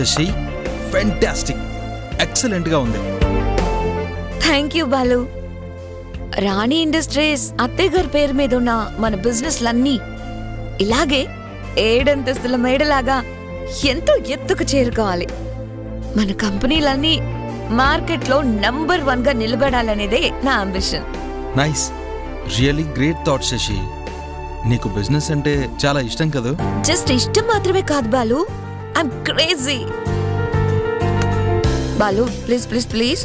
Shashi fantastic, excellent గా ఉంది. Thank you Balu. Rani industries అత్తయ్య గారి పేరు మీద ఉన్న మన బిజినెస్లన్నీ ఇలాగే 7 అంతస్తుల మేడలాగా ఎంతో ఎత్తుకు చేరుకోవాలి. మన కంపెనీలన్నీ మార్కెట్లో నంబర్ 1 గా నిలబడాలనేదే నా ambition. Nice, really great thought Sashi. నీకు బిజినెస్ అంటే చాలా ఇష్టం కదా? జస్ట్ ఇష్టం మాత్రమే కాదు Balu, I'm crazy. Balu please please please,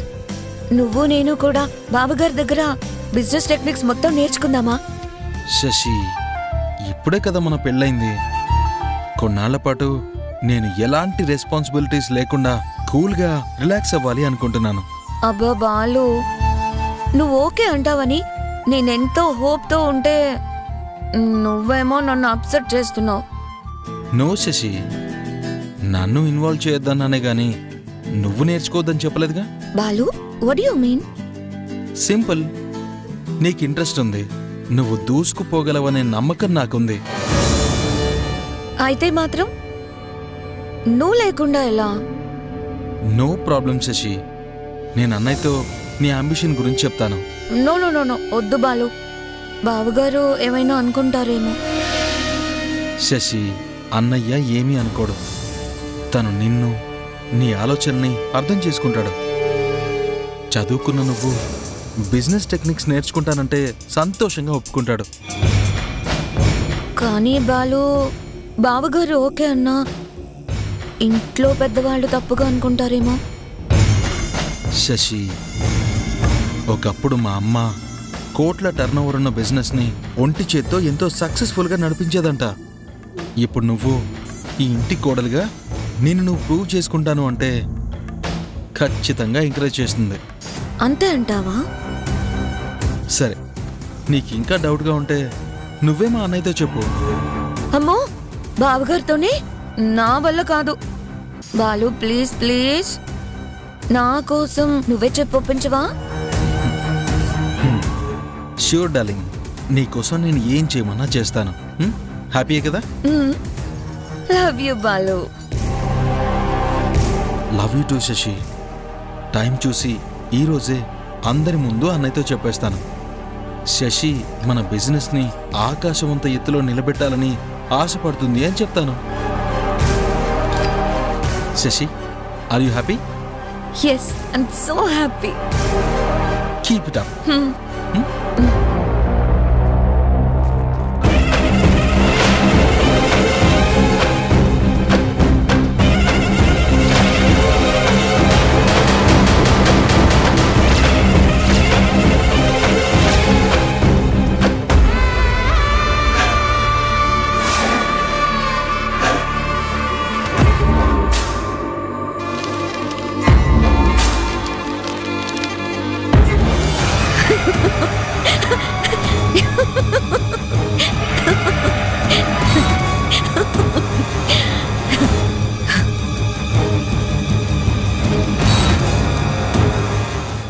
నువ్వు నేను కూడా బాబుగారి దగ్గర బిజినెస్ టెక్నిక్స్ మొత్తం నేర్చుకుందామా? శశి, ఇప్పుడే కదా మన పెళ్ళైంది. కొన్నాళ్ల పాటు నేను ఎలాంటి రెస్పాన్సిబిలిటీస్ లేకుండా కూల్గా రిలాక్స్ అవ్వాలి అనుకుంటున్నాను. అబ్బా బాలు, నువ్వు ఓకే అంటావని నేనెంతో హోప్తో ఉంటే నువ్వేమో నన్ను అప్సెట్ చేస్తున్నావు. నో శశి, నన్ను ఇన్వాల్వ్ చేయొద్దన్నానే గాని నువ్వు నేర్చుకోవద్దని చెప్పలేదుగా. Balu, what do you mean? Simple, నీకు ఇంట్రెస్ట్ ఉంది, నువ్వు దూసుకుపోగలవనే నమ్మకం నాకుంది. అయితే మాత్రం నువ్వు లేకుండా ఎలా? నో ప్రాబ్లం శశి, నేను అన్నయ్యతో నీ అంబిషన్ గురించి చెప్తాను. నో నో నో నో, వద్దు బాలు, బావగారు ఏమైనా అనుకుంటారేమో. శశి, అన్నయ్య ఏమీ అనుకోడు. తను నిన్ను, నీ ఆలోచనని అర్థం చేసుకుంటాడు. చదువుకున్న నువ్వు బిజినెస్ టెక్నిక్స్ నేర్చుకుంటానంటే సంతోషంగా ఒప్పుకుంటాడు. కానీ బాలు, బావగారు ఓకే అన్నా ఇంట్లో పెద్దవాళ్ళు తప్పుగా అనుకుంటారేమో. శశి, ఒకప్పుడు మా అమ్మ కోట్ల టర్నోవర్ ఉన్న బిజినెస్ని ఒంటి చేత్తో ఎంతో సక్సెస్ఫుల్గా నడిపించేదంట. ఇప్పుడు నువ్వు ఈ ఇంటి కోడలుగా నిన్ను నువ్వు ప్రూవ్ చేసుకుంటాను అంటే ఖచ్చితంగా ఎంకరేజ్ చేస్తుంది. అంతే అంటావా? సరే, నీకు ఇంకా డౌట్గా ఉంటే నువ్వే మా అన్నయ్యతో చెప్పు. అమ్మో, బావగారితోనే నా వల్ల కాదు. బాలు ప్లీజ్ ప్లీజ్, నా కోసం నువ్వే చెప్పు, ఒప్పించవా? ష్యూర్ డార్లింగ్, నీకోసం నేను ఏం చేయమన్నా చేస్తాను. హ్యాపీయే కదా? Love you Balu. Love you too Sashi. Time చూసి ఈరోజే అందరి ముందు అన్నయ్యతో చెప్పేస్తాను. శశి మన బిజినెస్ని ఆకాశవంత ఎత్తులో నిలబెట్టాలని ఆశపడుతుంది అని చెప్తాను. Sashi, are you happy? Yes, I'm so happy. Keep it up.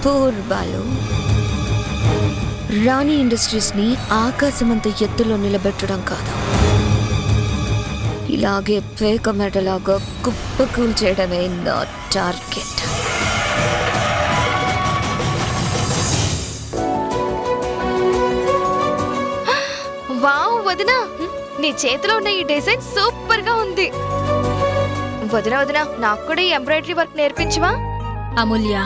Poor Balu, Rani industries ని ఆకాశమంత ఎత్తులో నిలబెట్టడం కాదు, ఇలాగే పేక మెడలాగా కుప్పకూల్ చేయడమే నా టార్గెట్. వావ్ వదినా, నీ చేతిలో ఉన్న ఈ డిజైన్ సూపర్ గా ఉంది. వదినా వదినా, నాకు కూడా ఈ ఎంబ్రాయిడరీ వర్క్ నేర్పించవా? అమూల్య,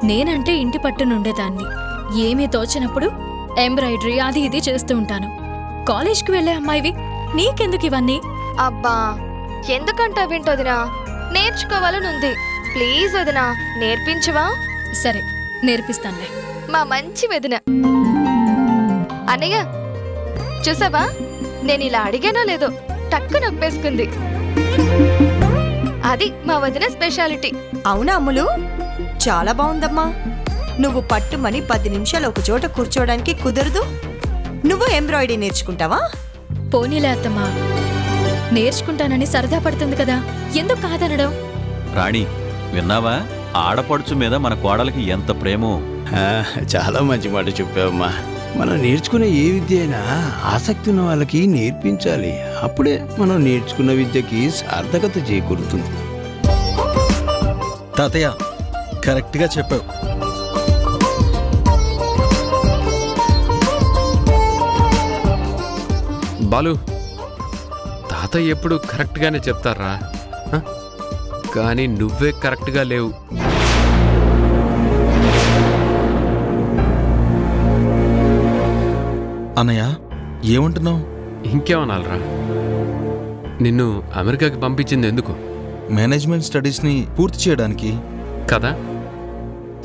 నేనంటే ఇంటి పట్టునుండేదాన్ని. ఏమీ తోచినప్పుడు ఎంబ్రాయిడరీ అది ఇది చేస్తూ ఉంటాను. కాలేజ్కి వెళ్లే అమ్మాయివి, నీకెందుకు ఇవన్నీ? అబ్బా, ఎందుకంటావేంటొదినా, నేర్చుకోవాలనుంది. ప్లీజ్ వదినా, నేర్పించవా? సరే, నేర్పిస్తానులే. మా మంచి వదిన. అన్నయ్య చూసావా, నేను ఇలా అడిగానో లేదో టక్కు నొప్పేసుకుంది. అది మా వదిన స్పెషాలిటీ. అవునా అమ్ములు, చాలా బాగుందమ్మా. నువ్వు పట్టుమని 10 నిమిషాలు ఒక చోట కూర్చోడానికి కుదరదు. నువ్వు ఎంబ్రాయిడరీ నేర్చుకుంటావా? పోనీలే అత్తమ్మా, నేర్చుకుంటానని సరదా పడుతుంది కదా, ఎందుకు కాదనడం? రాణి, విన్నావా? ఆడపడుచు మీద మన కోడలికి ఎంత ప్రేమో. చాలా మంచి మాట చెప్పావమ్మా. మనం నేర్చుకునే ఏ విద్య అయినా ఆసక్తి ఉన్న వాళ్ళకి నేర్పించాలి. అప్పుడే మనం నేర్చుకున్న విద్యకి సార్థకత చేకూరుతుంది. తాతయ్య కరెక్ట్గా చెప్పావు. బాలు, తాతయ్య ఎప్పుడు కరెక్ట్గానే చెప్తారా, కానీ నువ్వే కరెక్ట్గా లేవు. అన్నయ్య ఏమంటున్నావు? ఇంకేమనాలరా? నిన్ను అమెరికాకి పంపించింది ఎందుకు? మేనేజ్మెంట్ స్టడీస్ని పూర్తి చేయడానికి కదా.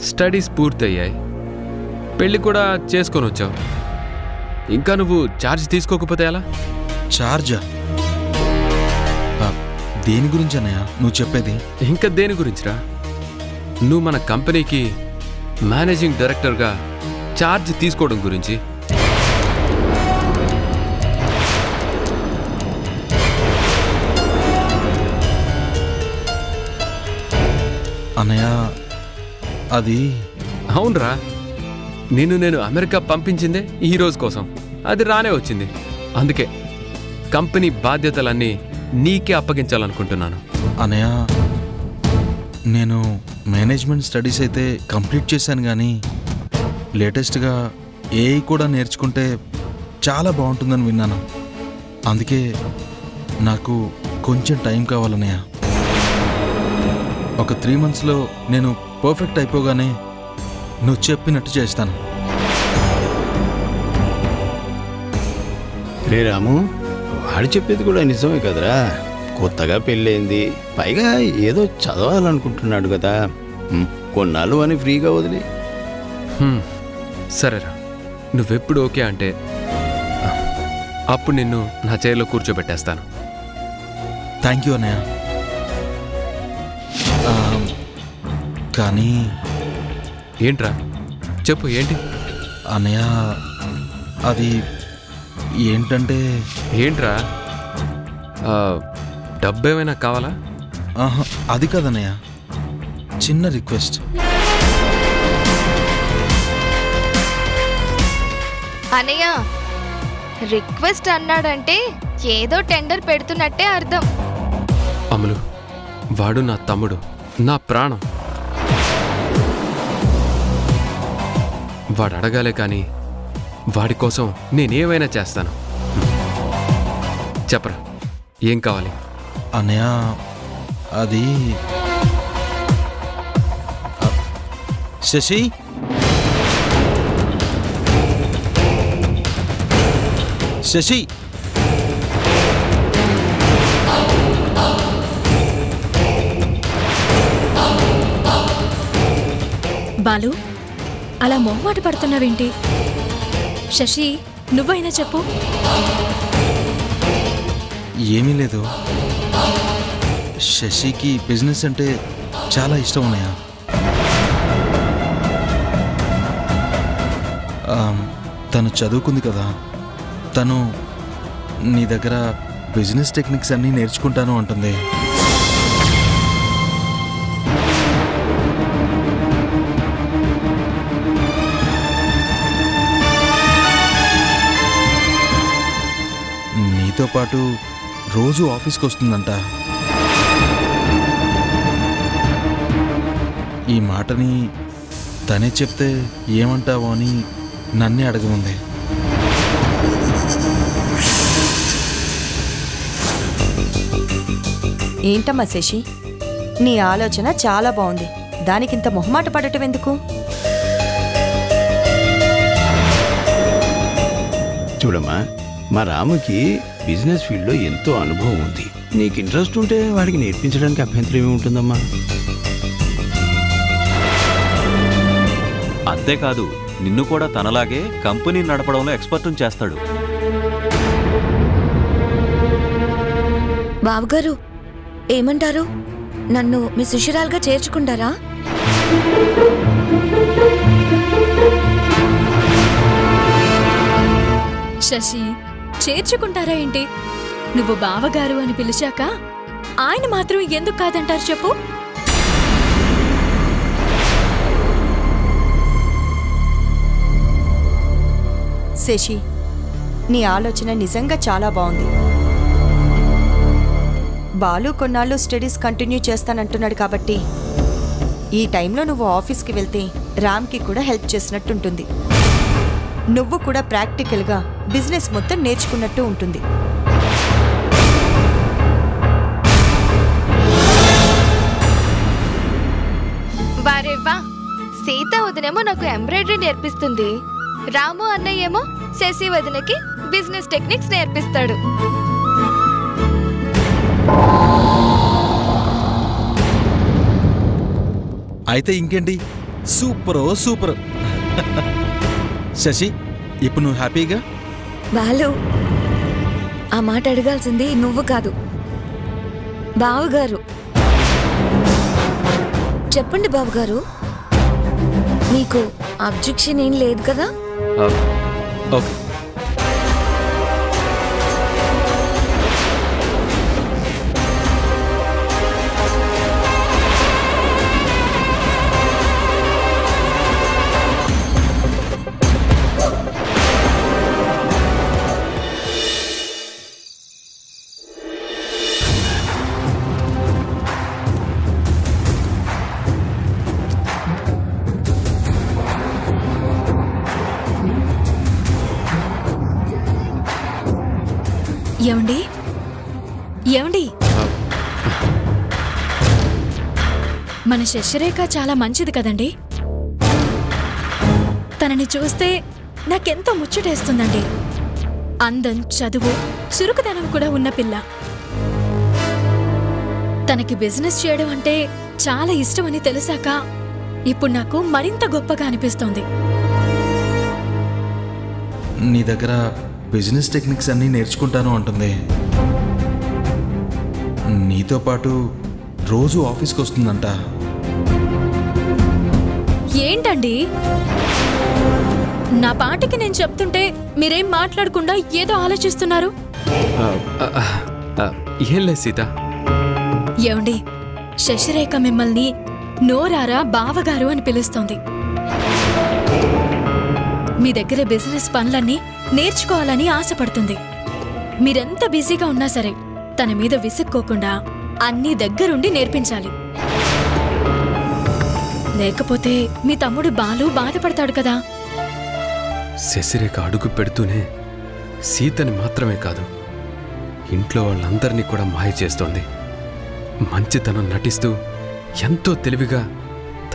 స్టడీస్ పూర్తయ్యాయి, పెళ్ళి కూడా చేసుకొని వచ్చావు. ఇంకా నువ్వు ఛార్జ్ తీసుకోకపోతే ఎలా? చార్జా? దేని గురించి అన్నయ్య నువ్వు చెప్పేది? ఇంకా దేని గురించిరా? నువ్వు మన కంపెనీకి మేనేజింగ్ డైరెక్టర్గా ఛార్జ్ తీసుకోవడం గురించి. అన్నయ్య అది అవునరా, నేను అమెరికా పంపించిందే ఈ రోజు కోసం. అది రానే వచ్చింది. అందుకే కంపెనీ బాధ్యతలన్నీ నీకే అప్పగించాలనుకుంటున్నాను. అన్నయ్య నేను మేనేజ్మెంట్ స్టడీస్ అయితే కంప్లీట్ చేశాను, కానీ లేటెస్ట్గా ఏఐ కూడా నేర్చుకుంటే చాలా బాగుంటుందని విన్నాను. అందుకే నాకు కొంచెం టైం కావాలన్నయ్య. ఒక 3 monthsలో నేను పర్ఫెక్ట్ అయిపోగానే నువ్వు చెప్పినట్టు చేస్తాను. రే రాము, వాడు చెప్పేది కూడా నిజమే కదరా. కొత్తగా పెళ్ళైంది, పైగా ఏదో చదవాలనుకుంటున్నాడు కదా. కొన్నాళ్ళు అని ఫ్రీగా వదిలి. సరేరా, నువ్వెప్పుడు ఓకే అంటే అప్పుడు నిన్ను నా చైర్లో కూర్చోబెట్టేస్తాను. థ్యాంక్ యూ అన్నయ్య. కానీ ఏంట్రా చెప్పు, ఏంటి? అన్నయ్య అది ఏంటంటే ఏంట్రా, డబ్బు ఏమైనా కావాలా? అది కాదన్నయ్య, చిన్న రిక్వెస్ట్. అనయ్య రిక్వెస్ట్ అన్నాడంటే ఏదో టెండర్ పెడుతున్నట్టే అర్థం. అమలు, వాడు నా తమ్ముడు, నా ప్రాణం. వాడు అడగాలే కానీ వాడి కోసం నేనేమైనా చేస్తాను. చెప్పరా, ఏం కావాలి? అన్నయ్య అది శశి, శశి బాలు, అలా మొహమాట పడుతున్నావేంటి? శశి, నువ్వైనా చెప్పు. ఏమీ లేదు, శశికి బిజినెస్ అంటే చాలా ఇష్టం అన్నయ్య. తను చదువుకుంది కదా, తను నీ దగ్గర బిజినెస్ టెక్నిక్స్ అన్నీ నేర్చుకుంటాను అంటుంది. నీతో పాటు రోజు ఆఫీస్కి వస్తుందంట. ఈ మాటని తనే చెప్తే ఏమంటావో అని నన్నే అడగముంది. ఏంటమ్మా శశి, నీ ఆలోచన చాలా బాగుంది. దానికింత మొహమాట పడటం ఎందుకు? చూడమ్మా, మా రాముకి బిజినెస్ ఫీల్డ్లో ఎంతో అనుభవం ఉంది. నీకు ఇంట్రెస్ట్ ఉంటే వాడికి నేర్పించడానికి అభ్యంతరం ఏముంటుందమ్మా? అంతేకాదు, నిన్ను కూడా తనలాగే కంపెనీ నడపడంలో ఎక్స్పర్ట్ చేస్తాడు. బావగారు ఏమంటారు? నన్ను మీ శిష్యురాలుగా చేర్చుకుంటారా? శశి, చేర్చుకుంటారా ఏంటి? నువ్వు బావగారు అని పిలిచాక ఆయన మాత్రం ఎందుకు కాదంటారు చెప్పు? శశి, నీ ఆలోచన నిజంగా చాలా బాగుంది. బాలు కొన్నాళ్ళు స్టడీస్ కంటిన్యూ చేస్తానంటున్నాడు కాబట్టి ఈ టైంలో నువ్వు ఆఫీస్కి వెళ్తే రామ్కి కూడా హెల్ప్ చేసినట్టుంటుంది. నువ్వు కూడా ప్రాక్టికల్గా బిజినెస్ మొత్తం నేర్చుకున్నట్టు ఉంటుంది. వారే వా, సీత వదినేమో నాకు ఎంబ్రాయిడరీ నేర్పిస్తుంది, రాము అన్నయ్య ఏమో శశి వదినకి బిజినెస్ టెక్నిక్స్ నేర్పిస్తాడు. అయితే ఇంకేంటి, సూపర్ సూపర్. శశి, ఇప్పుడు నువ్వు హ్యాపీగా? బాలు, ఆ మాట అడగాల్సింది నువ్వు కాదు, బావగారు. చెప్పండి బావగారు, మీకు అబ్జెక్షన్ ఏం లేదు కదా? ఓకే. ఏమండి ఏమండి, మన శశిరేఖ చాలా మంచిది కదండి. తనని చూస్తే నాకెంతో ముచ్చటేస్తుందండి. అందం, చదువు, చురుకుదనం కూడా ఉన్న పిల్ల. తనకి బిజినెస్ చేయడం అంటే చాలా ఇష్టమని తెలిసాక ఇప్పుడు నాకు మరింత గొప్పగా అనిపిస్తోంది. నీ దగ్గర బిజినెస్ టెక్నిక్స్ అన్నీ నేర్చుకుంటాను అంటుంది. నీతో పాటు రోజు ఆఫీస్కి వస్తుందంట. ఏంటండి, నా పాటికి నేను చెప్తుంటే మీరేం మాట్లాడకుండా ఏదో ఆలోచిస్తున్నారు? ఏం లేదు సీత. ఏమండి, శశిరేఖ మిమ్మల్ని నోరారా బావగారు అని పిలుస్తోంది. మీ దగ్గర బిజినెస్ పనులన్నీ నేర్చుకోవాలని ఆశపడుతుంది. మీరెంత బిజీగా ఉన్నా సరే తన మీద విసుక్కోకుండా అన్నీ దగ్గరుండి నేర్పించాలి. లేకపోతే మీ తమ్ముడు బాలు బాధపడతాడు కదా. శశిరేఖ అడుగు పెడుతూనే సీతని మాత్రమే కాదు, ఇంట్లో వాళ్ళందరినీ కూడా మాయ చేస్తోంది. మంచితనం నటిస్తూ ఎంతో తెలివిగా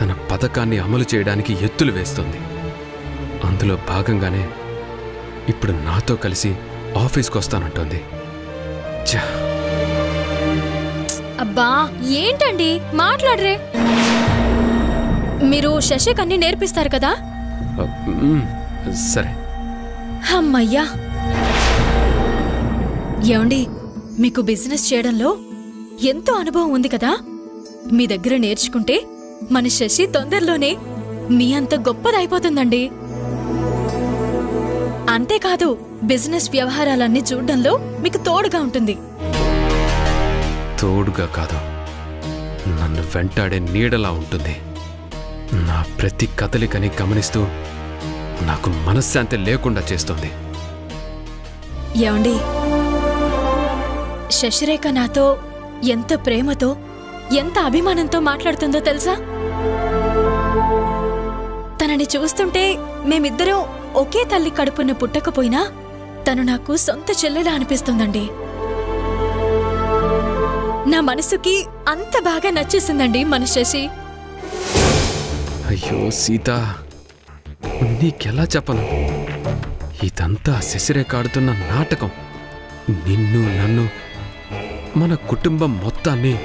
తన పథకాన్ని అమలు చేయడానికి ఎత్తులు వేస్తోంది. అందులో భాగంగానే ఇప్పుడు నాతో కలిసి ఆఫీస్కి వస్తానంటోంది. అబ్బా ఏంటండి మాట్లాడరే? మీరు శశికి అన్ని నేర్పిస్తారు కదా? సరే. అమ్మయ్యా. ఏమండి, మీకు బిజినెస్ చేయడంలో ఎంతో అనుభవం ఉంది కదా. మీ దగ్గర నేర్చుకుంటే మన శశి తొందరలోనే మీ అంత గొప్పదైపోతుందండి. అంతేకాదు, బిజినెస్ వ్యవహారాలన్నీ చూడడంలో మీకు తోడుగా ఉంటుంది. తోడుగా కాదు, నన్ను వెంటాడే నీడలా ఉంటుంది. నా ప్రతి కదలికని గమనిస్తూ నాకు మనశ్శాంతి లేకుండా చేస్తోంది. ఏమండి, శశిరేఖ నాతో ఎంత ప్రేమతో, ఎంత అభిమానంతో మాట్లాడుతుందో తెలుసా? తనని చూస్తుంటే మేమిద్దరం ఒకే తల్లి కడుపున పుట్టకపోయినా తను నాకు సొంత చెల్లెలా అనిపిస్తుందండి. నా మనసుకి అంత బాగా నచ్చేసిందండి మన శశి. అయ్యో సీత, నీకెలా చెప్పను? ఇదంతా శశిరేఖ ఆడుతున్న నాటకం. నిన్ను, నన్ను, మన కుటుంబం మొత్తాన్ని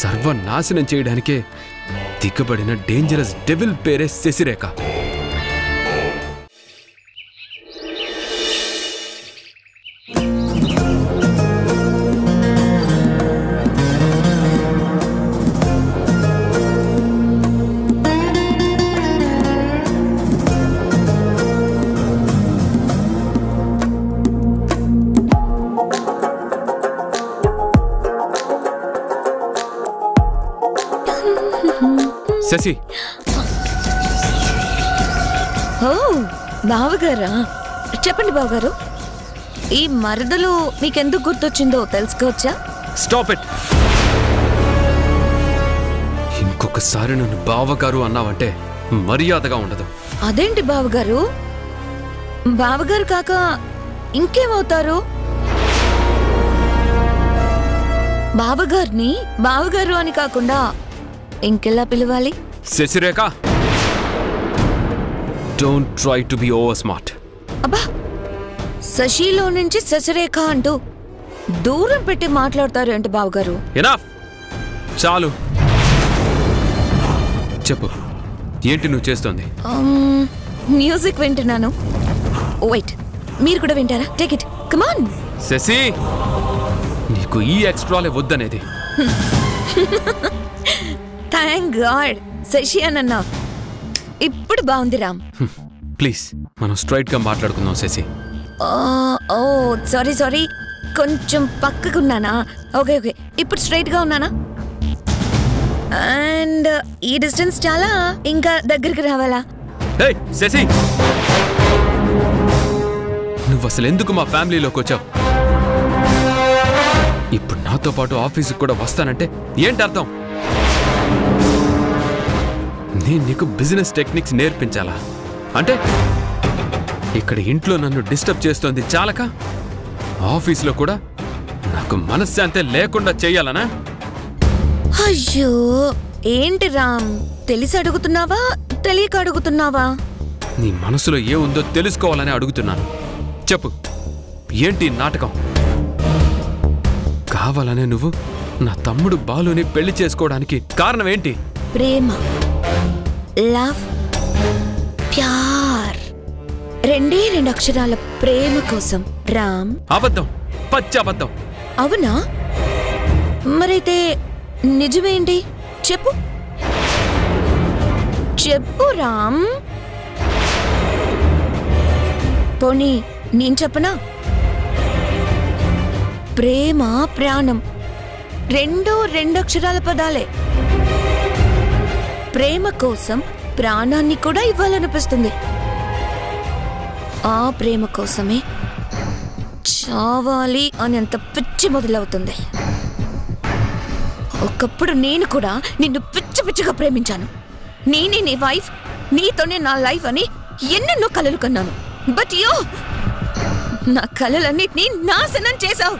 సర్వనాశనం చేయడానికే దిగబడిన డేంజరస్ డెవిల్ పేరే శశిరేఖ. శశి, ఓ బావగారా, చెప్పండి బావగారు. ఈ మరదలు మీకెందుకు గుర్తొచ్చిందో తెలుసుకోవచ్చా? Stop it. ఇంకొకసారి నన్ను బావగారు అన్నావంటే మర్యాదగా ఉండదు. అదేంటి బావగారు? బావగారు కాక ఇంకేమవుతారు? బావగారిని బావగారు అని కాకుండా ఇంకెలా పిలవాలి? Sasirekha, don't try to be over smart. అబ్బా, శశిలో నుంచి శశిరేఖ అంటూ దూరం పెట్టి మాట్లాడతారు ఏంటి బావగారు? ఎనఫ్, చాలు. చెప్పు, ఏంటి నువ్వు చేస్తోంది? మ్యూజిక్ వింటున్నాను. వెయిట్, మీరు కూడా వింటారా? Take it, come on. Sashi, నీకు ఈ ఎక్స్ట్రాలే వద్దనేది. థ్యాంక్ గాడ్ శశి అన్న ఇప్పుడు బాగుంది రామ్. ప్లీజ్, మనం స్ట్రైట్ గా మాట్లాడుకుందాం శశి. ఓ సారీ సారీ, కొంచెం పక్కకున్నానా? ఓకే ఓకే, ఇప్పుడు స్ట్రైట్ గా ఉన్నానా? అండ్ ఈ డిస్టెన్స్ చాలా, ఇంకా దగ్గరికి రావాలా? హే శశి, నువ్వు అసలు ఎందుకు మా ఫ్యామిలీలోకి వచ్చావు? ఇప్పుడు నాతో పాటు ఆఫీసుకు కూడా వస్తానంటే ఏంటి అర్థం? నేను నీకు బిజినెస్ టెక్నిక్స్ నేర్పించాలా? అంటే ఇక్కడ ఇంట్లో నన్ను డిస్టర్బ్ చేస్తోంది చాలక ఆఫీసులో కూడా నాకు మనశ్శాంతి లేకుండా చెయ్యాలనా? అయ్యో, ఏంటి రామ్, తెలిసి అడుగుతున్నావా తెలియక అడుగుతున్నావా? నీ మనసులో ఏ ఉందో తెలుసుకోవాలని అడుగుతున్నాను. చెప్పు, ఏంటి నాటకం? కావాలనే నువ్వు నా తమ్ముడు బాలుని పెళ్లి చేసుకోవడానికి కారణం ఏంటి? ప్రేమ, లవ్, ప్యార్, రెండే రెండు అక్షరాల ప్రేమ కోసం రామ్. అబద్ధం, పచ్చి అబద్ధం. అవునా? మరైతే నిజమేంటి? చెప్పు చెప్పు రామ్. పోనీ నేను చెప్పనా? ప్రేమ, ప్రాణం రెండు అక్షరాల పదాలే. ప్రేమ కోసం ప్రాణాన్ని కూడా ఇవ్వాలనిపిస్తుంది. ఆ ప్రేమ కోసమే చావాలి అని అంత పిచ్చి మొదలవుతుంది. ఒకప్పుడు నేను కూడా నిన్ను పిచ్చి పిచ్చిగా ప్రేమించాను. నేనే నీ వైఫ్, నీతోనే నా లైఫ్ అని ఎన్నెన్నో కలలు కన్నాను. బట్ యో, నా కలలన్నిటినీ నాశనం చేశావు.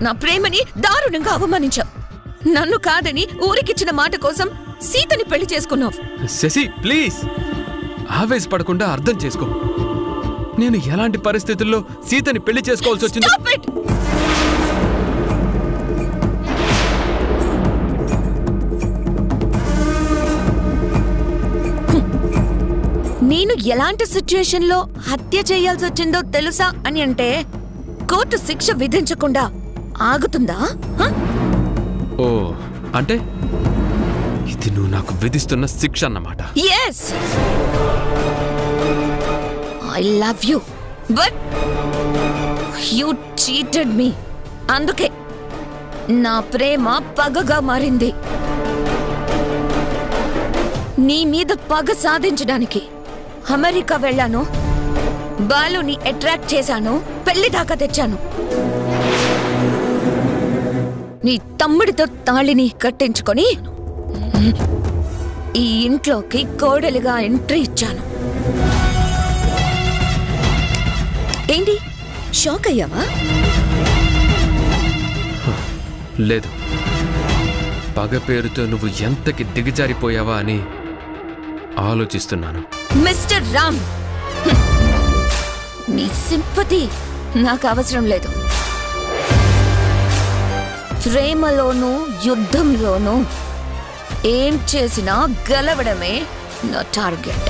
నా ప్రేమని దారుణంగా అవమానించావు. నన్ను కాదని ఊరికిచ్చిన మాట కోసం సీతని పెళ్లి చేసుకున్నావు. శశి, ప్లీజ్ ఆవేశపడకుండా అర్థం చేసుకో. నేను ఎలాంటి పరిస్థితుల్లో సీతని పెళ్లి చేసుకోవాల్సి వచ్చింది? Stop it! నేను ఎలాంటి సిచ్యుయేషన్ లో హత్య చేయాల్సి వచ్చిందో తెలుసా అని అంటే కోర్టు శిక్ష విధించకుండా ఆగుతుందా? ఓ, అంటే ఇది నువ్వు నాకు విధిస్తున్న శిక్ష అన్నమాట. Yes! I love you, but you cheated me. అందుకే నా ప్రేమ పగగా మారింది. నీ మీద పగ సాధించడానికి అమెరికా వెళ్ళాను, బాలుని అట్రాక్ట్ చేశాను, పెళ్లి దాకా తెచ్చాను. నీ తమ్ముడితో తాళిని కట్టించుకొని ఈ ఇంట్లోకి కోడలిగా ఎంట్రీ ఇచ్చాను. ఏంటి, షాక్ అయ్యావా? లేదు, పగ పేరుతో నువ్వు ఎంతకి దిగజారిపోయావా అని ఆలోచిస్తున్నాను. మిస్టర్ రామ్, నీ సింపతి నాకు అవసరం లేదు. ప్రేమలోనూ యుద్ధంలోనూ ఏం చేసినా గెలవడమే నా target.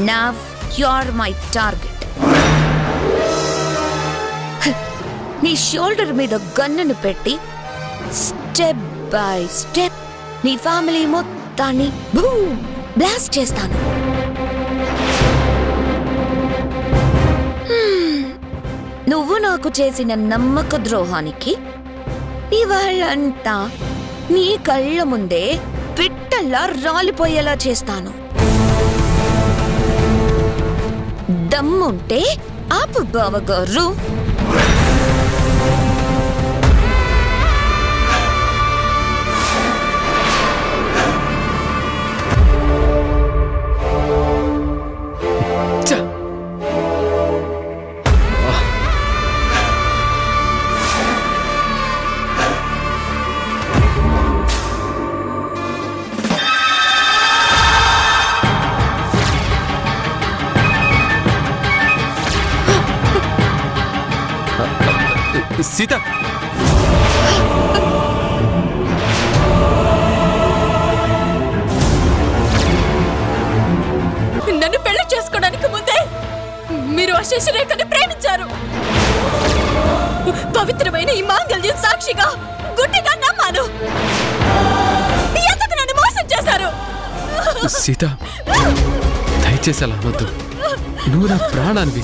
Now you're my target. నీ షోల్డర్ మీద గన్నును పెట్టి స్టెప్ బై స్టెప్ నీ ఫ్యామిలీ మొత్తాన్ని బూమ్ బ్లాస్ట్ చేస్తాను. నువ్వు నాకు చేసిన నమ్మక ద్రోహానికి నీ వాళ్ళంతా నీ కళ్ళ ముందే పిట్టల్లా రాలిపోయేలా చేస్తాను. దమ్ముంటే ఆపు బావగారు. సీత నన్ను పెళ్లి చేసుకోవడానికి ముందే మీరు ఆ శశిరేఖని ప్రేమించారు. పవిత్రమైన ఈ మాంగళ్యం సాక్షిగా గుడ్డిగా నమ్మాను. ఎందుకు నన్ను మోసం చేశారు? సీత దయచేసి అలా అనొద్దు. నువ్వు నా ప్రాణానివి.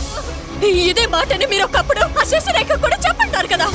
ఇదే మాటని మీరు ఒకప్పుడు ఆ శశిరేఖ కూడా చెప్పంటారు కదా.